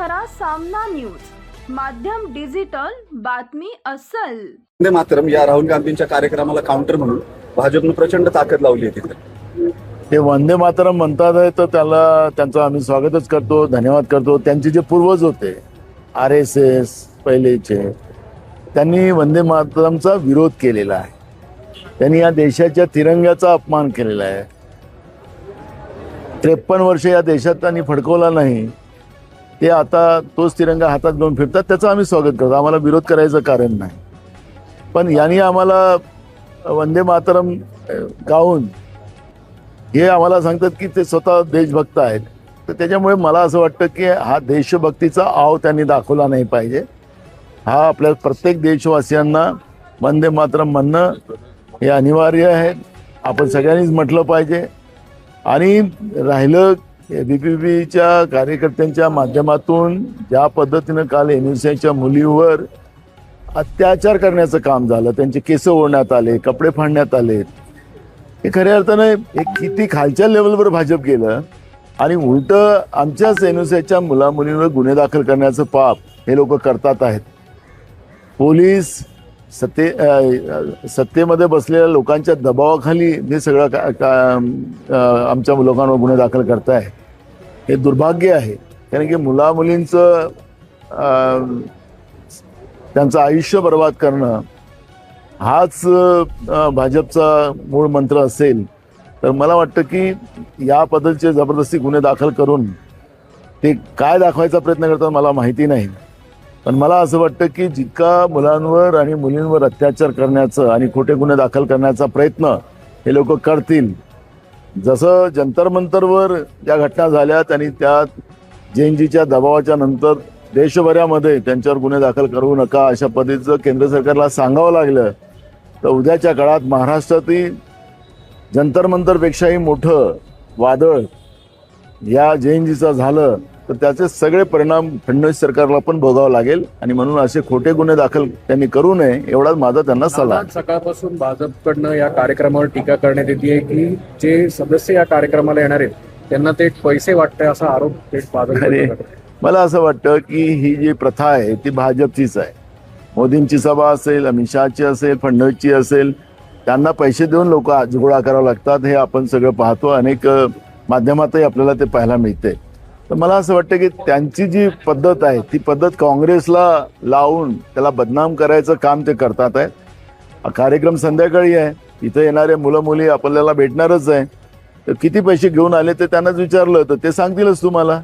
खरा सामना न्यूज माध्यम डिजिटल बातमी अस्सल। वंदे मातरम या राहुल गांधींच्या कार्यक्रमाला काउंटर म्हणून भाजपने प्रचंड ताकद लावली आहे तिथे। ते वंदे मातरम म्हणतात आहे तर त्याला त्यांचं आम्ही स्वागतच करतो, धन्यवाद करतो। त्यांचे जे पूर्वज होते RSS पहिलेचे, त्यांनी वंदे मातरमचा विरोध केलेला आहे, त्यांनी या देशाच्या तिरंग्याचा अपमान केलेला आहे। 53 वर्ष या देशात त्यांनी फडकवला नाही, ते आता तोच तिरंगा हातात घेऊन फिरतात, त्याचं आम्ही स्वागत करतो, आम्हाला विरोध करायचं कारण नाही। पण यांनी आम्हाला वंदे मातरम गाऊन हे आम्हाला सांगतात की ते स्वतः देशभक्त आहेत, तर त्याच्यामुळे मला असं वाटतं की हा देशभक्तीचा आव त्यांनी दाखवला नाही पाहिजे। हा आपल्या प्रत्येक देशवासियांना वंदे मातरम म्हणणं हे अनिवार्य आहे, आपण सगळ्यांनीच म्हटलं पाहिजे। आणि राहिलं BPPच्या कार्यकर्त्यांच्या माध्यमातून ज्या पद्धतीनं काल MUCच्या मुलीवर अत्याचार करण्याचं काम झालं, त्यांचे केस ओढण्यात आले, कपडे फाडण्यात आले, हे खऱ्या अर्थानं एक किती खालच्या लेवलवर भाजप गेलं आणि उलट आमच्याच MUCच्या मुलामुलींवर गुन्हे दाखल करण्याचं पाप हे लोक करतात आहेत। पोलीस सत्तेमध्ये बसलेल्या लोकांच्या दबावाखाली हे सगळं आमच्या लोकांवर गुन्हे दाखल करताय, हे दुर्भाग्य आहे। कारण की मुलामुलींचं त्यांचं आयुष्य बर्बाद करणं हाच भाजपचा मूळ मंत्र असेल तर मला वाटतं की या पद्धतीचे जबरदस्ती गुन्हे दाखल करून ते काय दाखवायचा प्रयत्न करतात मला माहिती नाही। पण मला असं वाटतं की जितका मुलांवर आणि मुलींवर अत्याचार करण्याचं आणि खोटे गुन्हे दाखल करण्याचा प्रयत्न हे लोक करतील, जसं जंतर मंतरवर ज्या घटना झाल्यात आणि त्या JNGच्या दबावाच्या नंतर देशभरामध्ये त्यांच्यावर गुन्हे दाखल करू नका अशा पद्धतीचं केंद्र सरकारला सांगावं लागलं, तर उद्याच्या काळात महाराष्ट्रातील जंतर मंतरपेक्षाही मोठं वादळ या JNGचं झालं तर त्याचे सगळे परिणाम फडणवीस सरकारला पण भोगावं लागेल। आणि म्हणून असे खोटे गुन्हे दाखल त्यांनी करू नये एवढाच माझा त्यांना सल्ला। सकाळपासून भाजपकडनं या कार्यक्रमावर टीका करण्यात येते की जे सदस्य या कार्यक्रमाला येणार आहेत त्यांना ते पैसे वाटतंय असा आरोप थेट भाजप। मला असं वाटतं की ही जी प्रथा आहे ती भाजपचीच आहे। मोदींची सभा असेल, अमित शहाची असेल, फडणवीसची असेल, त्यांना पैसे देऊन लोक गोळा करावं लागतात, हे आपण सगळं पाहतो, अनेक माध्यमातही आपल्याला ते पाहायला मिळते। तर मला असं वाटतं की त्यांची जी पद्धत आहे ती पद्धत काँग्रेसला लावून त्याला बदनाम करायचं काम ते करतात आहे। हा कार्यक्रम संध्याकाळी आहे, इथं येणारे मुलं मुली आपल्याला भेटणारच आहे, तर किती पैसे घेऊन आले ते त्यांनाच विचारलं तर ते सांगतीलच तुम्हाला।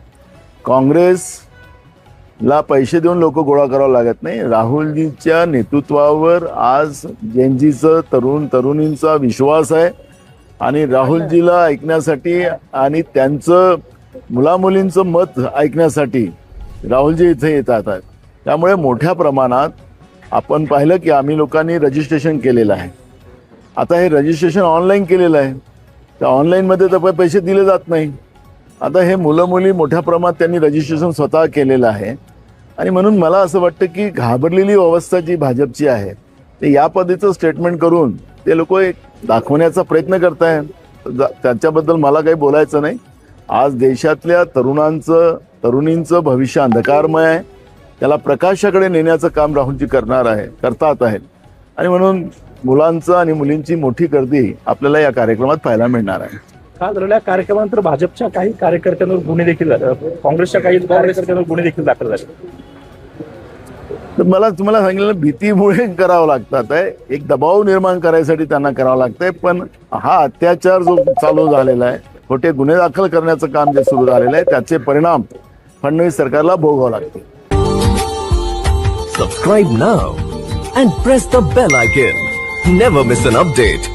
काँग्रेसला पैसे देऊन लोक गोळा करावं लागत नाही। राहुलजीच्या नेतृत्वावर आज JNGचं तरुणींचा विश्वास आहे आणि राहुलजीला ऐकण्यासाठी आणि त्यांचं मुलामुलींचं मत ऐकण्यासाठी राहुलजी इथे येतात आहेत। त्यामुळे मोठ्या प्रमाणात आपण पाहिलं की आम्ही लोकांनी रजिस्ट्रेशन केलेलं आहे। आता हे रजिस्ट्रेशन ऑनलाईन केलेलं आहे, त्या ऑनलाईनमध्ये तर पैसे दिले जात नाही। आता हे मुलं मुली मोठ्या प्रमाणात त्यांनी रजिस्ट्रेशन स्वतः केलेलं आहे आणि म्हणून मला असं वाटतं की घाबरलेली अवस्था जी भाजपची आहे ते या पद्धतीचं स्टेटमेंट करून ते लोक एक दाखवण्याचा प्रयत्न करत आहेत, त्याच्याबद्दल मला काही बोलायचं नाही। आज देशातल्या तरुणींचं भविष्य अंधकारमय आहे, त्याला प्रकाशाकडे नेण्याचं काम राहुलजी करतात आहेत आणि म्हणून मुलांचं आणि मुलींची मोठी गर्दी आपल्याला या कार्यक्रमात पाहायला मिळणार आहे। काल झालेल्या कार्यक्रमानंतर भाजपच्या काही कार्यकर्त्यांवर गुन्हे देखील झाले, काँग्रेसच्या काही कार्यकर्त्यांवर गुन्हे देखील दाखल झाले। तर मला तुम्हाला सांगितलं भीतीमुळे करावं लागतात आहे, एक दबाव निर्माण करायसाठी त्यांना करावं लागतंय। पण हा अत्याचार जो चालू झालेला आहे, खोटे गुन्हे दाखल करण्याचं काम जे सुरू झालेलं आहे त्याचे परिणाम फडणवीस सरकारला भोगावं लागतील। Subscribe now and press the bell icon. Never miss an update.